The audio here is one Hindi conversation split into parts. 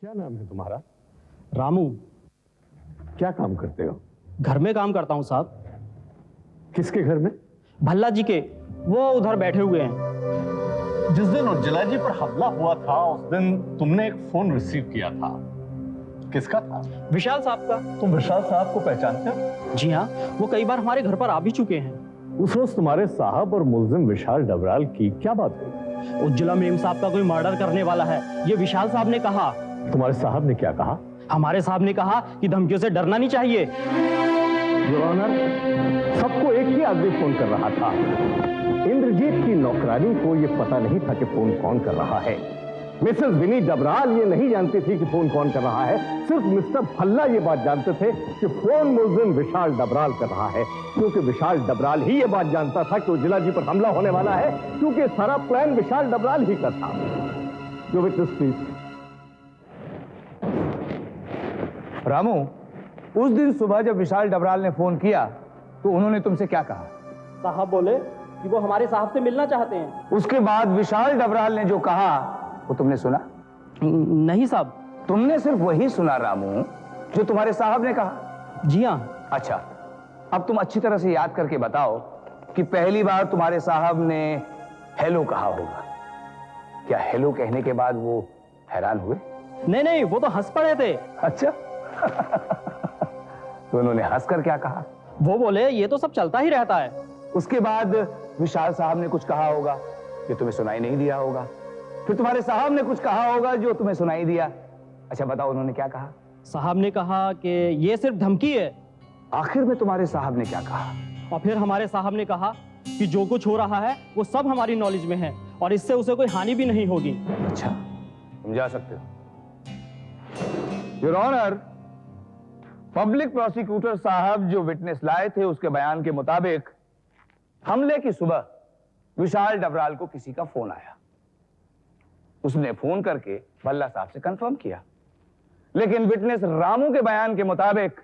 क्या नाम है तुम्हारा? रामू। क्या काम करते हो? घर में काम करता हूँ साहब। किसके घर में? भल्ला जी के, वो उधर बैठे हुए हैं। जिस दिन उज्ज्वला जी पर हमला हुआ था उस दिन तुमने एक फोन रिसीव किया था, किसका था? विशाल साहब का। तुम विशाल साहब को पहचानते हो? जी हाँ, वो कई बार हमारे घर पर आ भी चुके हैं। उस रोज तुम्हारे साहब और मुल्जिम विशाल डबराल की क्या बात हुई? उज्ज्वला मेम साहब का कोई मर्डर करने वाला है, ये विशाल साहब ने कहा। तुम्हारे साहब ने क्या कहा? हमारे साहब ने कहा कि धमकियों से डरना नहीं चाहिए। योर ऑनर, सबको एक ही आदमी फोन कर रहा था। इंद्रजीत की नौकरानी को यह पता नहीं था कि फोन कौन कर रहा है। मिसेस विनी डबराल ये नहीं जानती थी कि फोन कौन कर रहा है। सिर्फ मिस्टर भल्ला ये बात जानते थे कि फोन मुल्जिम विशाल डबराल कर रहा है, क्योंकि विशाल डबराल ही ये बात जानता था कि उज्ज्वला जी पर हमला होने वाला है, क्योंकि सारा प्लान विशाल डबराल ही का था। जो विटनेस प्लीज। रामू, उस दिन सुबह जब विशाल डबराल ने फोन किया तो उन्होंने तुमसे क्या कहा? साहब बोले कि वो हमारे साहब से मिलना चाहते हैं। उसके बाद विशाल डबराल ने जो कहा वो तुमने सुना? नहीं साहब। तुमने सिर्फ वही सुना रामू जो तुम्हारे साहब ने कहा? जी हाँ। अच्छा, अब तुम अच्छी तरह से याद करके बताओ कि पहली बार तुम्हारे साहब ने हेलो कहा होगा। क्या हेलो कहने के बाद वो हैरान हुए? नहीं, वो तो हंस पड़े थे। अच्छा तो उन्होंने हंसकर क्या कहा? वो बोले ये तो सब चलता ही रहता है। उसके बाद विशाल साहब ने कुछ कहा होगा जो तुम्हें सुनाई नहीं दिया होगा। फिर तुम्हारे साहब ने कुछ कहा होगा जो तुम्हें सुनाई दिया। अच्छा बताओ, उन्होंने क्या कहा? साहब ने कहा कि ये सिर्फ धमकी है। आखिर में तुम्हारे साहब ने क्या कहा? और फिर हमारे साहब ने कहा कि जो कुछ हो रहा है वो सब हमारी नॉलेज में है और इससे उसे कोई हानि भी नहीं होगी। अच्छा, तुम जा सकते हो। योर ऑनर, पब्लिक प्रोसिक्यूटर साहब जो विटनेस लाए थे उसके बयान के मुताबिक हमले की सुबह विशाल डबराल को किसी का फोन आया। उसने फोन करके भल्ला साहब से कंफर्म किया, लेकिन विटनेस रामू के बयान के मुताबिक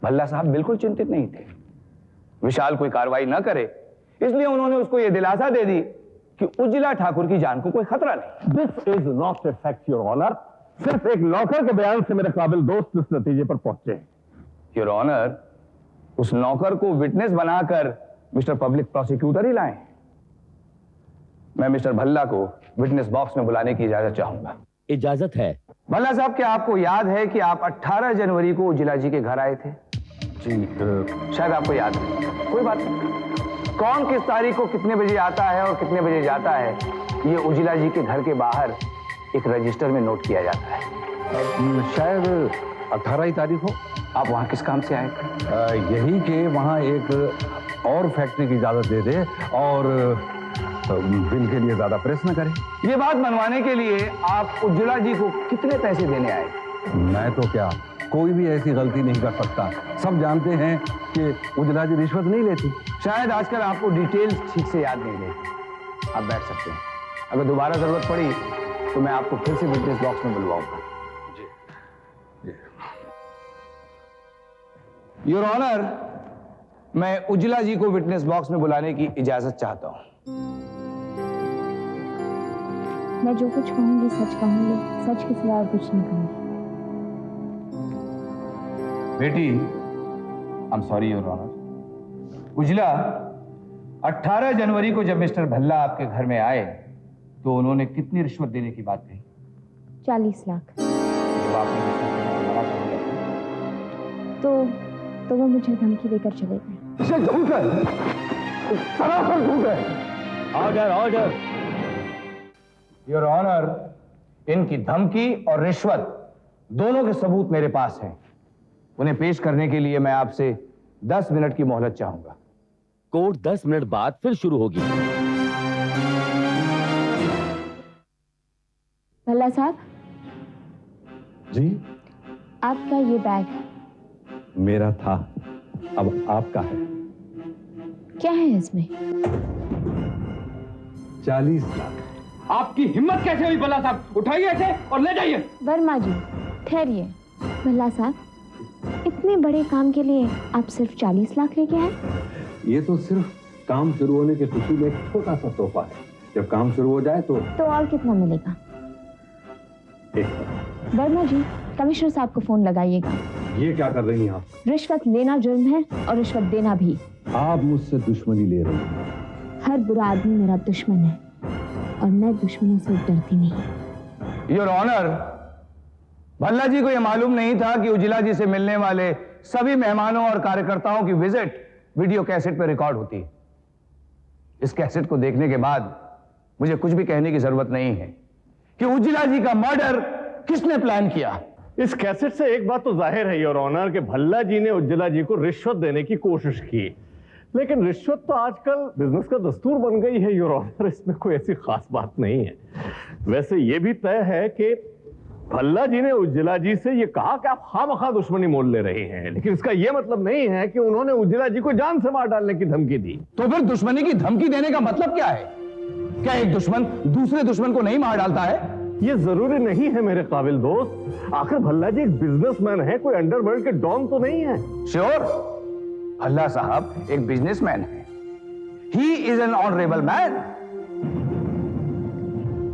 भल्ला साहब बिल्कुल चिंतित नहीं थे। विशाल कोई कार्रवाई न करे इसलिए उन्होंने उसको यह दिलासा दे दी कि उज्ज्वला ठाकुर की जान को कोई खतरा नहीं। This is not a fact your honour. सिर्फ एक नौकर के बयान से मेरे काबिल दोस्त इस नतीजे पर पहुंचे। योर ऑनर, उस नौकर को विटनेस बनाकर मिस्टर पब्लिक प्रोसिक्यूटर ही लाए। मैं मिस्टर भल्ला को विटनेस बॉक्स में बुलाने की इजाजत चाहूंगा। इजाजत है। भल्ला साहब, क्या आपको याद है कि आप 18 जनवरी को उज्ज्वला जी के घर आए थे? जी शायद आपको याद नहीं, कोई बात नहीं। कौन किस तारीख को कितने बजे आता है और कितने बजे जाता है, ये उज्ज्वला जी के घर के बाहर एक रजिस्टर में नोट किया जाता है। शायद 18 ही तारीख हो। आप वहां किस काम से आए थे? यही कि वहाँ एक और फैक्ट्री की इजाजत दे दे और बिल के लिए ज्यादा प्रेस न करे। ये बात मनवाने के लिए आप उज्ज्वला जी को कितने पैसे देने आए? मैं तो क्या, कोई भी ऐसी गलती नहीं कर सकता। सब जानते हैं कि उज्ज्वला जी रिश्वत नहीं लेती। शायद आजकल आपको डिटेल्स ठीक से याद नहीं रहती। आप बैठ सकते हैं। अगर दोबारा जरूरत पड़ी तो मैं आपको फिर से विटनेस बॉक्स में बुलवाऊंगा। योर ऑनर, मैं उज्ज्वला जी को विटनेस बॉक्स में बुलाने की इजाजत चाहता हूं। मैं जो कुछ कहूंगी सच कहूंगी, सच के सिवा और कुछ नहीं कहूंगी। बेटी, I am sorry your honour. Ujjwala, 18 जनवरी को जब मिस्टर भल्ला आपके घर में आए तो उन्होंने कितनी रिश्वत देने की बात कही? 40 लाख। जब आपने रिश्वत देने को मना कर दिया तो वो मुझे धमकी देकर चले गए। इसे झूठ है, सरासर झूठ है। Order order. योर ऑनर, इनकी धमकी और रिश्वत दोनों के सबूत मेरे पास हैं। उन्हें पेश करने के लिए मैं आपसे 10 मिनट की मोहलत चाहूंगा। कोर्ट 10 मिनट बाद फिर शुरू होगी। भल्ला साहब, जी, आपका ये बैग मेरा था, अब आपका है। क्या है इसमें? 40 लाख। आपकी हिम्मत कैसे हुई भल्ला साहब? उठाइए इसे और ले जाइए। वर्मा जी ठहरिए। भल्ला साहब, इतने बड़े काम के लिए आप सिर्फ 40 लाख लेके आए? ये तो सिर्फ काम शुरू होने की खुशी में एक छोटा सा तोहफा है। जब काम शुरू हो जाए तो और कितना मिलेगा? एक वर्मा जी, कमिश्नर साहब को फोन लगाइएगा। ये क्या कर रही हैं आप? रिश्वत लेना जुर्म है और रिश्वत देना भी। आप मुझसे दुश्मनी ले रही हैं। हर बुरा आदमी मेरा दुश्मन है और मैं दुश्मनों से डरती नहीं। योर ऑनर, भल्ला जी को यह मालूम नहीं था कि उजिला जी से मिलने वाले सभी मेहमानों और कार्यकर्ताओं की विजिट वीडियो कैसेट पर रिकॉर्ड होती है। इस कैसेट को देखने के बाद मुझे कुछ भी कहने की जरूरत नहीं है कि उजिला जी का मर्डर किसने प्लान किया। इस कैसेट से एक बात तो जाहिर है योर ऑनर कि भल्ला जी ने उज्ज्वला जी को रिश्वत देने की कोशिश की, लेकिन रिश्वत तो आजकल बिजनेस का दस्तूर बन गई है योर ऑनर, इसमें कोई ऐसी खास बात नहीं है। वैसे यह भी तय है कि भल्ला जी ने उज्ज्वला जी से यह कहा कि आप खामखा दुश्मनी मोल ले रहे हैं, लेकिन इसका यह मतलब नहीं है कि उन्होंने उज्ज्वला जी को जान से मार डालने की धमकी दी। तो फिर दुश्मनी की धमकी देने का मतलब क्या है? क्या एक दुश्मन दूसरे दुश्मन को नहीं मार डालता है? ये जरूरी नहीं है मेरे काबिल दोस्त, आखिर भल्ला जी एक बिजनेसमैन है, कोई अंडरवर्ल्ड के डॉन तो नहीं है। श्योर, भल्ला साहब एक बिजनेसमैन है, he is an honourable man.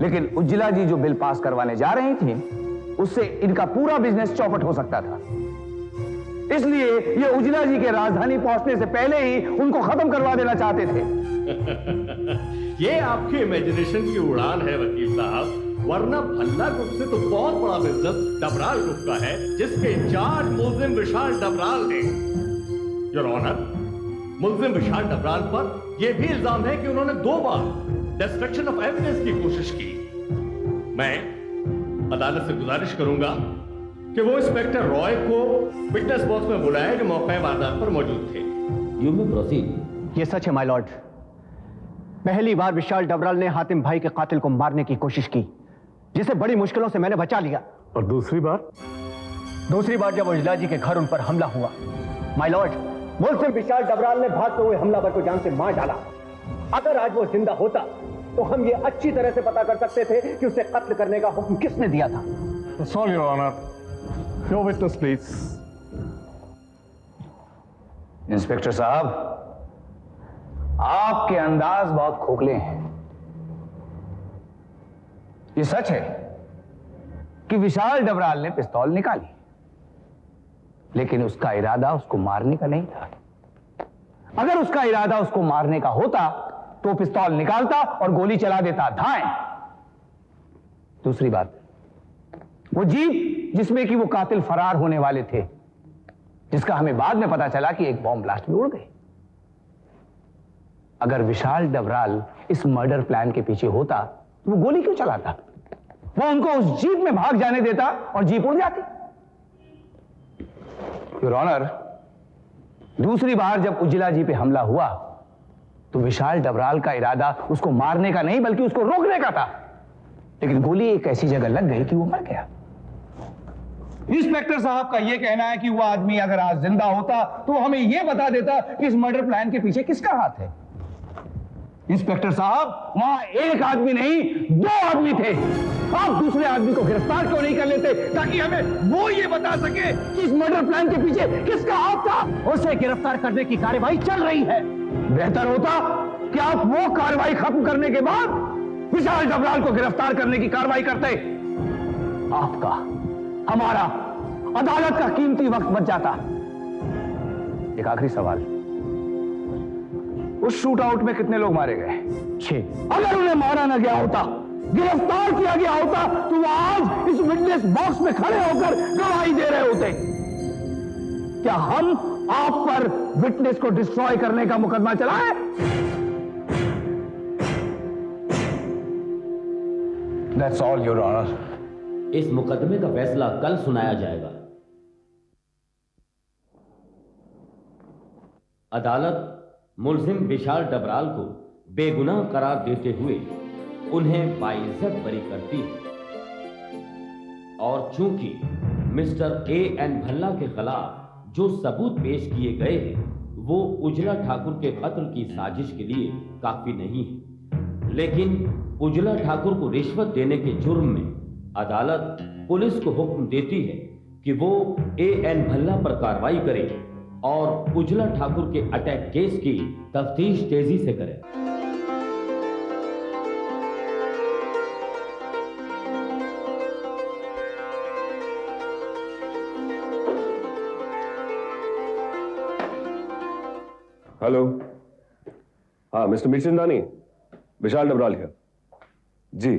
लेकिन उज्ज्वला जी जो बिल पास करवाने जा रही थी उससे इनका पूरा बिजनेस चौपट हो सकता था, इसलिए ये उज्ज्वला जी के राजधानी पहुंचने से पहले ही उनको खत्म करवा देना चाहते थे। ये आपकी इमेजिनेशन की उड़ान है वकील साहब, वरना भल्ला ग्रुप से तो बहुत बड़ा बिजनेस डबराल ग्रुप का है, जिसके इंचार्ज मुल्जिम विशाल डबराल हैं। योर ऑनर, मुल्जिम विशाल डबराल पर यह भी इल्जाम है कि उन्होंने 2 बार डिस्ट्रक्शन ऑफ एविडेंस की कोशिश की। मैं अदालत से गुजारिश करूंगा कि वो इंस्पेक्टर रॉय को विटनेस बॉक्स में बुलाएं जो मौके वारदात पर मौजूद थे। You may proceed. ये सच है माय लॉर्ड। पहली बार विशाल डबराल ने हातिम भाई के कातिल को मारने की कोशिश की, जिसे बड़ी मुश्किलों से मैंने बचा लिया। और दूसरी बार जब उज्ज्वला जी के घर उन पर हमला हुआ, माय लॉर्ड, मुल्जिम विशाल डबराल ने भागते हुए हमलावर को जान से मार डाला। अगर आज वो जिंदा होता तो हम ये अच्छी तरह से पता कर सकते थे कि उसे कत्ल करने का हुक्म किसने दिया था। Sorry your honour, your witness please. Inspector साहब, आपके अंदाज बहुत खोखले हैं। ये सच है कि विशाल डबराल ने पिस्तौल निकाली, लेकिन उसका इरादा उसको मारने का नहीं था। अगर उसका इरादा उसको मारने का होता तो पिस्तौल निकालता और गोली चला देता, धाएं। दूसरी बात, वो जीप जिसमें कि वो कातिल फरार होने वाले थे, जिसका हमें बाद में पता चला कि एक बॉम्ब ब्लास्ट में उड़ गई। अगर विशाल डबराल इस मर्डर प्लान के पीछे होता तो वो गोली क्यों चलाता? वो उनको उस जीप में भाग जाने देता और जीप उड़ जाती। योर ऑनर, दूसरी बार जब उज्ज्वला जी पे हमला हुआ तो विशाल डबराल का इरादा उसको मारने का नहीं बल्कि उसको रोकने का था, लेकिन गोली एक ऐसी जगह लग गई कि वो मर गया। इंस्पेक्टर साहब का यह कहना है कि वो आदमी अगर आज जिंदा होता तो हमें यह बता देता कि इस मर्डर प्लान के पीछे किसका हाथ है। इंस्पेक्टर साहब, वहां एक आदमी नहीं 2 आदमी थे। आप दूसरे आदमी को गिरफ्तार क्यों नहीं कर लेते ताकि हमें वो ये बता सके कि इस मर्डर प्लान के पीछे किसका हाथ था? उसे गिरफ्तार करने की कार्रवाई चल रही है। बेहतर होता कि आप वो कार्रवाई खत्म करने के बाद विशाल डबराल को गिरफ्तार करने की कार्रवाई करते। आपका, हमारा, अदालत का कीमती वक्त बच जाता। एक आखिरी सवाल, उस शूट आउट में कितने लोग मारे गए? 6। अगर उन्हें मारा ना गया होता, गिरफ्तार किया गया होता, तो वो आज इस विटनेस बॉक्स में खड़े होकर गवाही दे रहे होते। क्या हम आप पर विटनेस को डिस्ट्रॉय करने का मुकदमा चलाएं? That's all, Your Honor. इस मुकदमे का फैसला कल सुनाया जाएगा। अदालत मुल्जिम विशाल डबराल को बेगुनाह करार देते हुए उन्हें बाइज्जत बरी करती है, और चूंकि मिस्टर A.N. भल्ला के खिलाफ जो सबूत पेश किए गए हैं वो उज्ज्वला ठाकुर के कत्ल की साजिश के लिए काफी नहीं है, लेकिन उज्ज्वला ठाकुर को रिश्वत देने के जुर्म में अदालत पुलिस को हुक्म देती है कि वो A.N. भल्ला पर कार्रवाई करे और उज्ज्वला ठाकुर के अटैक केस की तफ्तीश तेजी से करे। हेलो, हाँ मिस्टर मीरचंदानी, विशाल डबराल हियर। जी,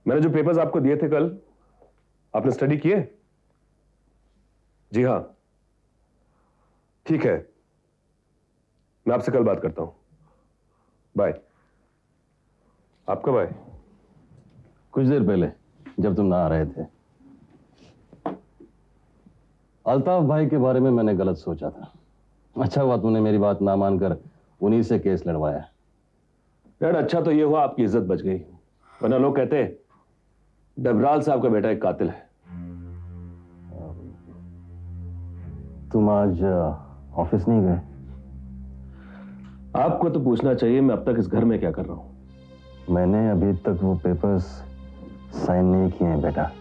मैंने जो पेपर्स आपको दिए थे कल, आपने स्टडी किए? जी हाँ, ठीक है, मैं आपसे कल बात करता हूं। बाय। आप कब आए? कुछ देर पहले, जब तुम ना आ रहे थे। अल्ताफ भाई के बारे में मैंने गलत सोचा था। अच्छा हुआ तुमने मेरी बात ना मानकर उन्हीं से केस लड़वाया। यार अच्छा तो ये हुआ आपकी इज्जत बच गई, वरना लोग कहते डबराल साहब का बेटा एक कातिल है। तुम आज ऑफिस नहीं गए? आपको तो पूछना चाहिए मैं अब तक इस घर में क्या कर रहा हूं। मैंने अभी तक वो पेपर्स साइन नहीं किए हैं बेटा।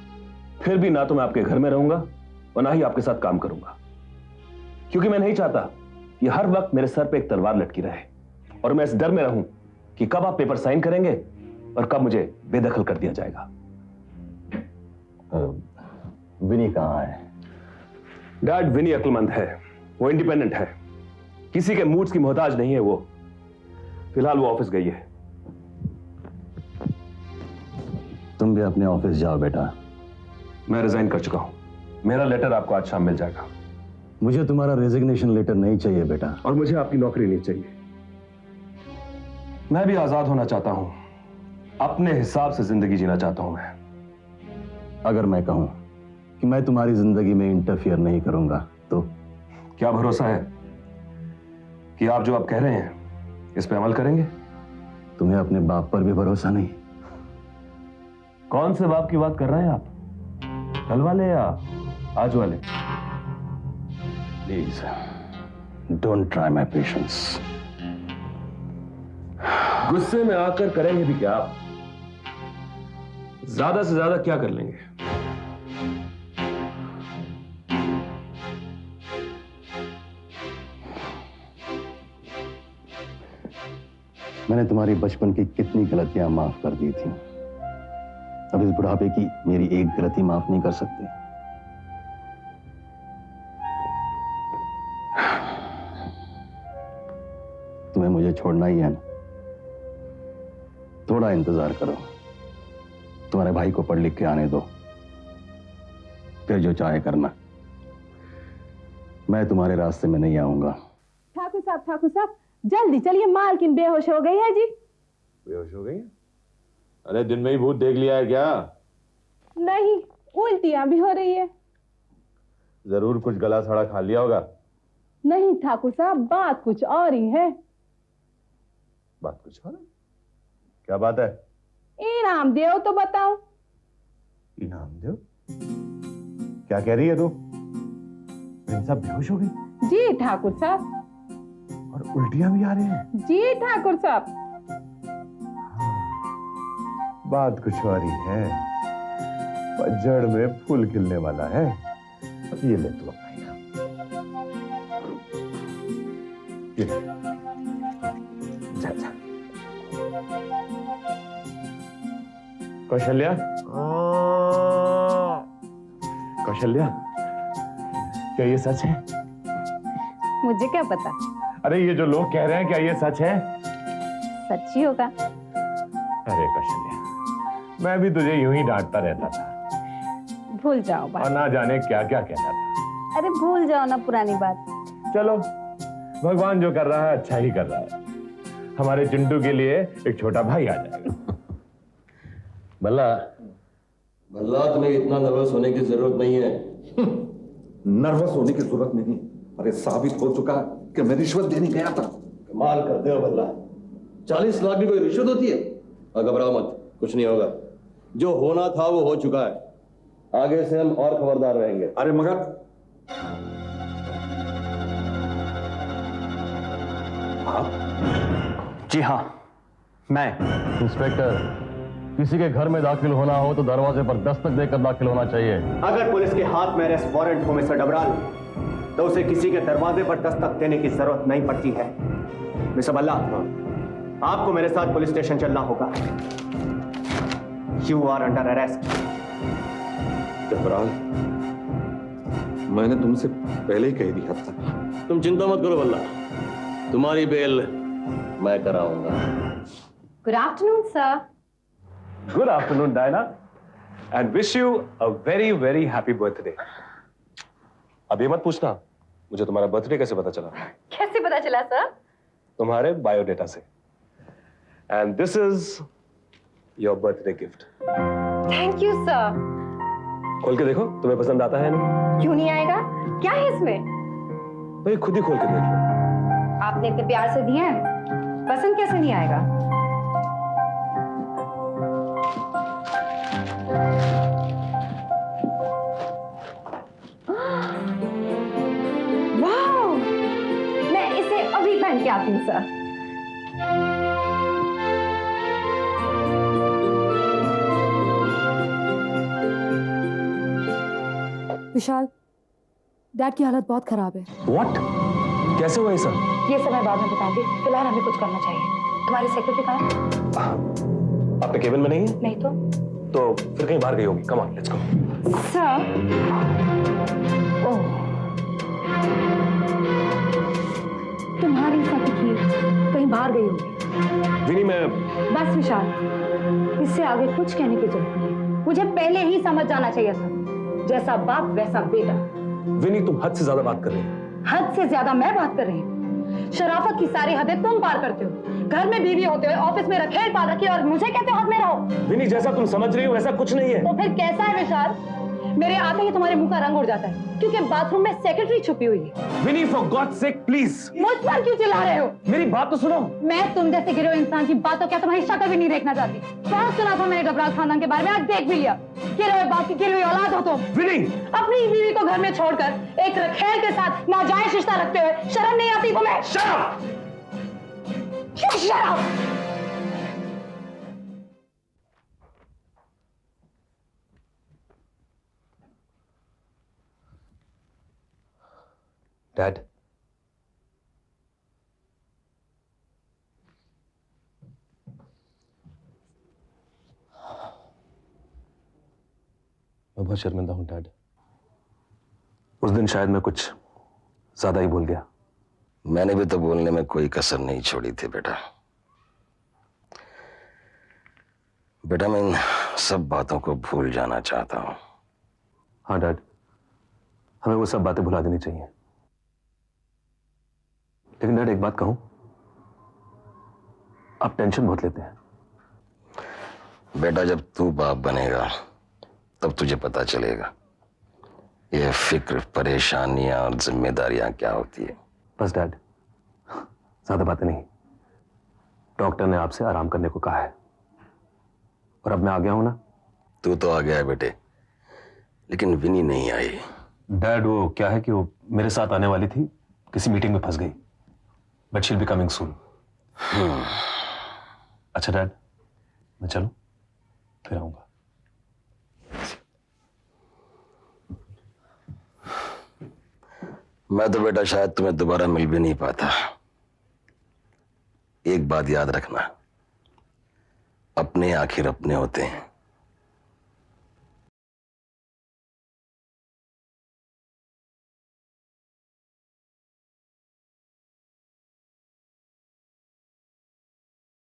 फिर भी ना तो मैं आपके घर में रहूंगा और ना ही आपके साथ काम करूंगा, क्योंकि मैं नहीं चाहता कि हर वक्त मेरे सर पे एक तलवार लटकी रहे और मैं इस डर में रहूं कि कब आप पेपर साइन करेंगे और कब मुझे बेदखल कर दिया जाएगा। विनी कहाँ है? डैड, विनी अक्लमंद है, वो इंडिपेंडेंट है, किसी के मूड्स की मोहताज नहीं है। वो फिलहाल वो ऑफिस गई है। तुम भी अपने ऑफिस जाओ बेटा। मैं रिजाइन कर चुका हूं, मेरा लेटर आपको आज शाम मिल जाएगा। मुझे तुम्हारा रेजिग्नेशन लेटर नहीं चाहिए बेटा। और मुझे आपकी नौकरी नहीं चाहिए। मैं भी आजाद होना चाहता हूं, अपने हिसाब से जिंदगी जीना चाहता हूं मैं। अगर मैं कहूं कि मैं तुम्हारी जिंदगी में इंटरफियर नहीं करूंगा तो? क्या भरोसा है कि आप जो आप कह रहे हैं इस पे अमल करेंगे? तुम्हें अपने बाप पर भी भरोसा नहीं? कौन से बाप की बात कर रहे हैं आप? कल वाले या आज वाले? Please don't try my patience. गुस्से में आकर करेंगे भी क्या आप? ज्यादा से ज्यादा क्या कर लेंगे? मैंने तुम्हारी बचपन की कितनी गलतियां माफ कर दी थी, अब इस बुढ़ापे की मेरी एक गलती माफ नहीं कर सकते? तुम्हें मुझे छोड़ना ही है ना? थोड़ा इंतजार करो, तुम्हारे भाई को पढ़ लिख के आने दो, फिर जो चाहे करना। मैं तुम्हारे रास्ते में नहीं आऊंगा। ठाकुर साहब जल्दी चलिए, मालकिन बेहोश हो गई है जी। बेहोश हो गई? अरे दिन में ही भूत देख लिया है क्या? नहीं, उल्टियां भी हो रही है। जरूर कुछ गला सड़ा खा लिया होगा। नहीं ठाकुर साहब, बात कुछ और ही है। बात कुछ और? क्या बात है? इनाम दो तो बताओ। इनाम दो? क्या कह रही है तू? सब बेहोश हो गई? जी ठाकुर साहब। और उल्टियां भी आ रही हैं? जी ठाकुर साहब। बात कुछ और ही है, पतझड़ में फूल खिलने वाला है। ये ले तू अपना इनाम। ये ले। जा जा। कौशल्या, कौशल्या, क्या ये सच है? मुझे क्या पता। अरे ये जो लोग कह रहे हैं, क्या ये सच है? सच ही होगा। अरे कौशल्या, मैं भी तुझे यूं ही डांटता रहता था भूल जाओ बात। और ना जाने क्या क्या कहता था। अरे भूल जाओ ना पुरानी बात। चलो, भगवान जो कर रहा है अच्छा ही कर रहा है। हमारे चिंटू के लिए एक छोटा भाई आ जाएगा। भल्ला तुम्हें इतना नर्वस होने की जरूरत नहीं है। नर्वस होने की जरूरत नहीं। अरे साबित हो चुका कि मैं रिश्वत देने गया था। कमाल करते हो भल्ला, 40 लाख भी कोई रिश्वत होती है? घबराओ मत, कुछ नहीं होगा। जो होना था वो हो चुका है, आगे से हम और खबरदार रहेंगे। अरे मगर जी हाँ, मैं। इंस्पेक्टर, किसी के घर में दाखिल होना हो तो दरवाजे पर दस्तक देकर दाखिल होना चाहिए। अगर पुलिस के हाथ में अरेस्ट वारंट हो मिस्टर डबराल, तो उसे किसी के दरवाजे पर दस्तक देने की जरूरत नहीं पड़ती है। मिस्टर भल्ला, आपको मेरे साथ पुलिस स्टेशन चलना होगा। You are under arrest. Dabral, मैंने तुमसे पहले ही कह दिया था। तुम चिंता मत करो वल्ला, तुम्हारी बेल मैं कराऊंगा। Good afternoon sir. Good afternoon Diana, and wish you a very very happy birthday. अब ये मत पूछना मुझे तुम्हारा बर्थडे कैसे पता चला। कैसे पता चला सर? तुम्हारे बायोडेटा से। And this is your birthday gift. Thank you sir. खोल के देखो, तुम्हें पसंद आता है नहीं? क्यों नहीं आएगा? क्या है इसमें? तो ये खुद ही खोल के देख लो। आपने इतने प्यार से दिया है, पसंद कैसे नहीं आएगा? वाह, मैं इसे अभी पहन के आती हूँ सर। विशाल, डैड की हालत बहुत खराब है। What? कैसे हुआ ये सब? ये सब मैं बाद में बताऊंगी, फिलहाल हमें कुछ करना चाहिए। तुम्हारी सेक्रेटरी कहाँ है? आपके केबिन में नहीं है? नहीं तो फिर कहीं बाहर गई होगी। Come on, let's go. Sir. Oh, तुम्हारी सेक्रेटरी कहीं बाहर गई होगी। विनी, मैं बस विशाल, इससे आगे कुछ कहने की जरूरत नहीं। मुझे पहले ही समझ जाना चाहिए था, जैसा बाप वैसा बेटा। विनी, तुम हद से ज्यादा बात कर रही हो। हद से ज्यादा मैं बात कर रही हूँ। शराफत की सारी हदें तुम पार करते हो। घर में बीवी होते हुए ऑफिस में रखेल पा रखी और मुझे कहते हो हद में रहो। विनी, जैसा तुम समझ रही हो वैसा कुछ नहीं है। तो फिर कैसा है विशाल? मेरे आते ही तुम्हारे मुंह का रंग उड़ जाता है क्योंकि बाथरूम में सेक्रेटरी छुपी हुई है। विनी, फॉर गॉड सेक प्लीज। मुझ पर क्यों चिल्ला रहे हो? मेरी बात तो सुनो। मैं तुम जैसे गिरे हुए इंसान की बातों क्या तुम्हारी शक्ल भी नहीं देखना चाहती। बहुत सुना था मैंने डबराल खानदान के बारे में, आज देख भी लिया। गिरे हुए बाप की गिरी हुई औलाद हो तुम। विनी, अपनी बीवी को घर में छोड़कर एक रखेल के साथ नाजायज रिश्ता रखते हुए शर्म नहीं आती तुम्हें? शट क्यों शराब? डैड, मैं बहुत शर्मिंदा हूं डैड। उस दिन शायद मैं कुछ ज्यादा ही बोल गया। मैंने भी तो बोलने में कोई कसर नहीं छोड़ी थी बेटा। बेटा, मैं इन सब बातों को भूल जाना चाहता हूं। हाँ डैड, हमें वो सब बातें भुला देनी चाहिए। लेकिन डैड, एक बात कहूं, आप टेंशन बहुत लेते हैं। बेटा, जब तू बाप बनेगा तब तुझे पता चलेगा ये फिक्र, परेशानियां और जिम्मेदारियां क्या होती है। बस डैड, ज्यादा बातें नहीं। डॉक्टर ने आपसे आराम करने को कहा है और अब मैं आ गया हूं ना। तू तो आ गया है बेटे, लेकिन विनी नहीं आई। डैड, वो क्या है कि वो मेरे साथ आने वाली थी, किसी मीटिंग में फंस गई, but she'll be coming soon. अच्छा डैड, मैं चलूं? फिर आऊंगा। मैं तो बेटा शायद तुम्हें दोबारा मिल भी नहीं पाता। एक बात याद रखना, अपने आखिर अपने होते हैं।